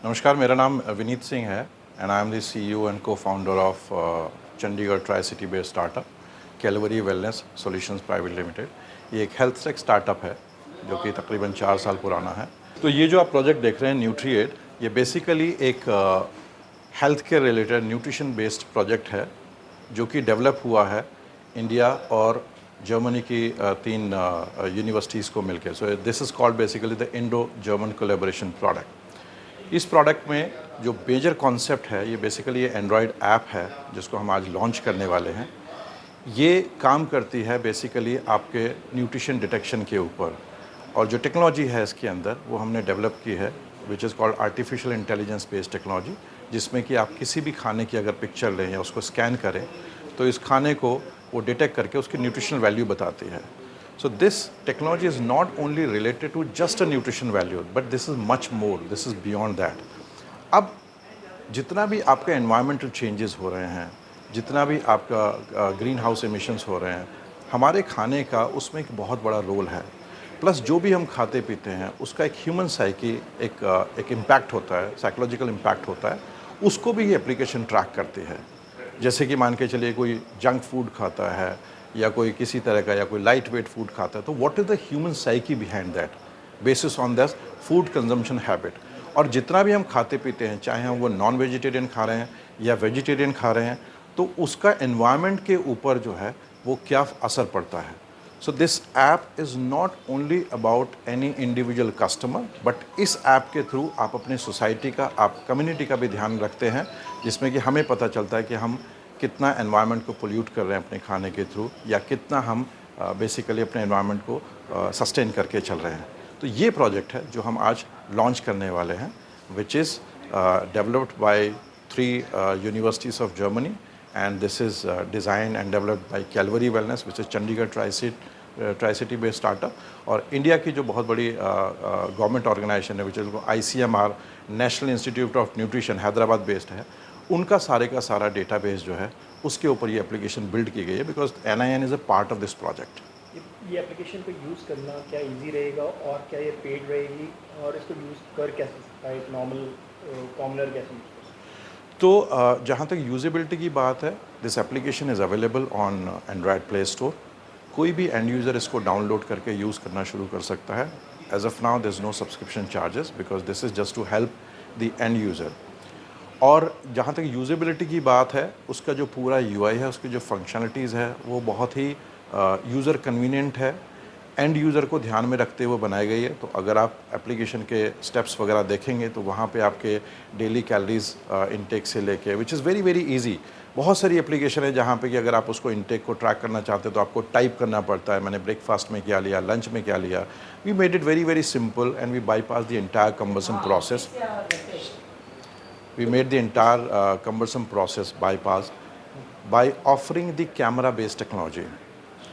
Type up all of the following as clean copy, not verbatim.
नमस्कार, मेरा नाम विनीत सिंह है and I am the CEO and co-founder of Chandigarh tri city based startup Calvary Wellness Solutions Private Limited. ये एक हेल्थ टेक स्टार्टअप है जो कि तकरीबन 4 साल पुराना है। तो ये जो आप प्रोजेक्ट देख रहे हैं न्यूट्रिएट, ये बेसिकली एक health care related nutrition based project है जो कि डेवलप हुआ है इंडिया और जर्मनी की 3 यूनिवर्सिटीज़ को मिलकर। So this is called basically the Indo German collaboration product. इस प्रोडक्ट में जो मेजर कॉन्सेप्ट है, ये बेसिकली ये एंड्रॉयड ऐप है जिसको हम आज लॉन्च करने वाले हैं। ये काम करती है बेसिकली आपके न्यूट्रिशन डिटेक्शन के ऊपर, और जो टेक्नोलॉजी है इसके अंदर वो हमने डेवलप की है which is called artificial intelligence based technology, जिसमें कि आप किसी भी खाने की अगर पिक्चर लें या उसको स्कैन करें तो इस खाने को वो डिटेक्ट करके उसकी न्यूट्रिशनल वैल्यू बताती है। So this technology is not only related to just a nutrition value, but this is much more, this is beyond that. अब जितना भी आपके environmental changes हो रहे हैं, जितना भी आपका ग्रीन हाउस एमिशंस हो रहे हैं, हमारे खाने का उसमें एक बहुत बड़ा रोल है। प्लस जो भी हम खाते पीते हैं उसका एक ह्यूमन साइकी एक इम्पैक्ट होता है, साइकोलॉजिकल इम्पैक्ट होता है, उसको भी ये एप्लीकेशन ट्रैक करती है। जैसे कि मान के चलिए कोई जंक फूड खाता है या कोई किसी तरह का या कोई लाइट वेट फूड खाता है, तो what is the human psyche behind that basis on that food consumption habit. और जितना भी हम खाते पीते हैं, चाहे हम वो नॉन वेजिटेरियन खा रहे हैं या वेजिटेरियन खा रहे हैं, तो उसका एनवायरनमेंट के ऊपर जो है वो क्या असर पड़ता है। So this app is not only about any individual customer, but इस ऐप के थ्रू आप अपने सोसाइटी का, आप कम्युनिटी का भी ध्यान रखते हैं, जिसमें कि हमें पता चलता है कि हम कितना एनवायरनमेंट को पोल्यूट कर रहे हैं अपने खाने के थ्रू, या कितना हम बेसिकली अपने एनवायरनमेंट को सस्टेन करके चल रहे हैं। तो ये प्रोजेक्ट है जो हम आज लॉन्च करने वाले हैं, which is developed by 3 universities of Germany, and this is design and developed by Calvary wellness which is Chandigarh tri city based startup. और इंडिया की जो बहुत बड़ी गवर्नमेंट ऑर्गेनाइजेशन है which is ICMR, national institute of nutrition, Hyderabad based है, उनका सारे का सारा डेटाबेस जो है उसके ऊपर ये एप्लीकेशन बिल्ड की गई है, because NIN is a part of this project. ये एप्लीकेशन को यूज़ करना क्या इजी रहेगा, और क्या ये पेड रहेगी, और इसको यूज़ कर कैसे सकता है एक नॉर्मल कॉमनर कैसे यूज़ कर सकता है? तो जहाँ तक यूजेबिलिटी की बात है, this application is available on Android play store. कोई भी एंड यूज़र इसको डाउनलोड करके यूज़ करना शुरू कर सकता है। As of now there is no subscription charges, because this is just to help the end user. और जहाँ तक यूजेबिलिटी की बात है, उसका जो पूरा UI है, उसकी जो फंक्शनलिटीज़ है, वो बहुत ही यूज़र कन्वीनियंट है, एंड यूज़र को ध्यान में रखते हुए बनाई गई है। तो अगर आप एप्लीकेशन के स्टेप्स वगैरह देखेंगे तो वहाँ पे आपके डेली कैलोरीज इनटेक से लेके, which is very very easy. बहुत सारी एप्लीकेशन है जहाँ पे कि अगर आप उसको इनटेक को ट्रैक करना चाहते हैं तो आपको टाइप करना पड़ता है, मैंने ब्रेकफास्ट में क्या लिया, लंच में क्या लिया। We made it very very simple and we bypass the entire cumbersome process. We made the entire cumbersome process bypass by offering the camera-based technology.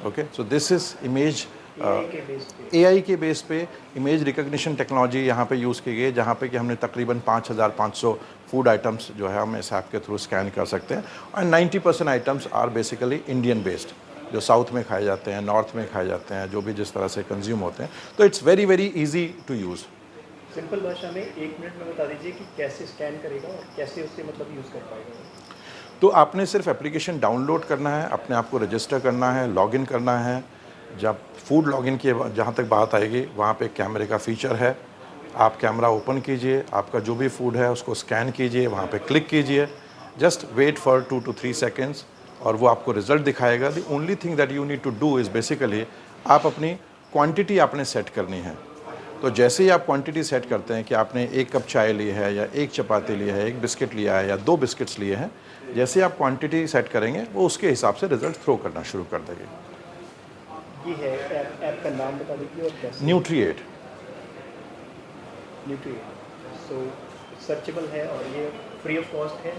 Okay, so this is image AI के base पे image recognition technology यहाँ पे use की गई है, जहाँ पे कि हमने तकरीबन 5500 फूड आइटम्स जो है हम इस ऐप के थ्रू स्कैन कर सकते हैं, और 90% items are basically Indian based, जो साउथ में खाए जाते हैं, नॉर्थ में खाए जाते हैं, जो भी जिस तरह से कंज्यूम होते हैं। तो it's very very easy to use. Simple भाषा में 1 मिनट में बता दीजिए कि कैसे स्कैन करेगा और कैसे उससे मतलब यूज़ कर पाएगा। तो आपने सिर्फ एप्लीकेशन डाउनलोड करना है, अपने आप को रजिस्टर करना है, लॉगिन करना है। जब फूड लॉगिन की जहाँ तक बात आएगी, वहाँ पे कैमरे का फीचर है। आप कैमरा ओपन कीजिए, आपका जो भी फूड है उसको स्कैन कीजिए, वहाँ पे क्लिक कीजिए, just wait for 2 to 3 seconds और वो आपको रिजल्ट दिखाएगा। The only thing that you need to do is basically आप अपनी क्वांटिटी आपने सेट करनी है। तो जैसे ही आप क्वांटिटी सेट करते हैं कि आपने 1 कप चाय ली है या 1 चपाती ली है, 1 बिस्किट लिया है या 2 बिस्किट्स लिए हैं, जैसे आप क्वांटिटी सेट करेंगे वो उसके हिसाब से रिजल्ट थ्रो करना शुरू कर देगी। ये है ऐप का नाम बता दीजिए और कैसे? न्यूट्रिएट। सो सर्चेबल है और ये फ्री ऑफ कॉस्ट है?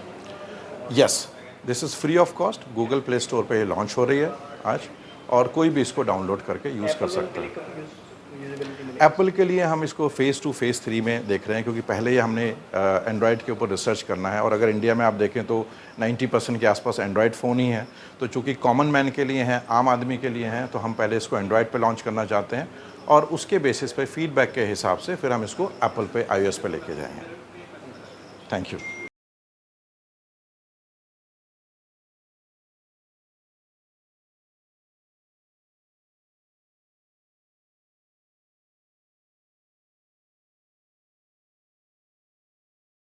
Yes, this is free of cost. Google play store पे ये लॉन्च हो रही है आज, और कोई भी इसको डाउनलोड करके यूज़ कर सकता है। एप्पल के लिए हम इसको फेज़ 2 फेज़ 3 में देख रहे हैं, क्योंकि पहले ही हमने एंड्रॉयड के ऊपर रिसर्च करना है, और अगर इंडिया में आप देखें तो 90% के आसपास एंड्रॉयड फ़ोन ही है। तो चूँकि कॉमन मैन के लिए हैं, आम आदमी के लिए हैं, तो हम पहले इसको एंड्रॉयड पे लॉन्च करना चाहते हैं, और उसके बेसिस पे फीडबैक के हिसाब से फिर हम इसको एप्पल पे, iOS पे लेके जाएंगे। Thank you.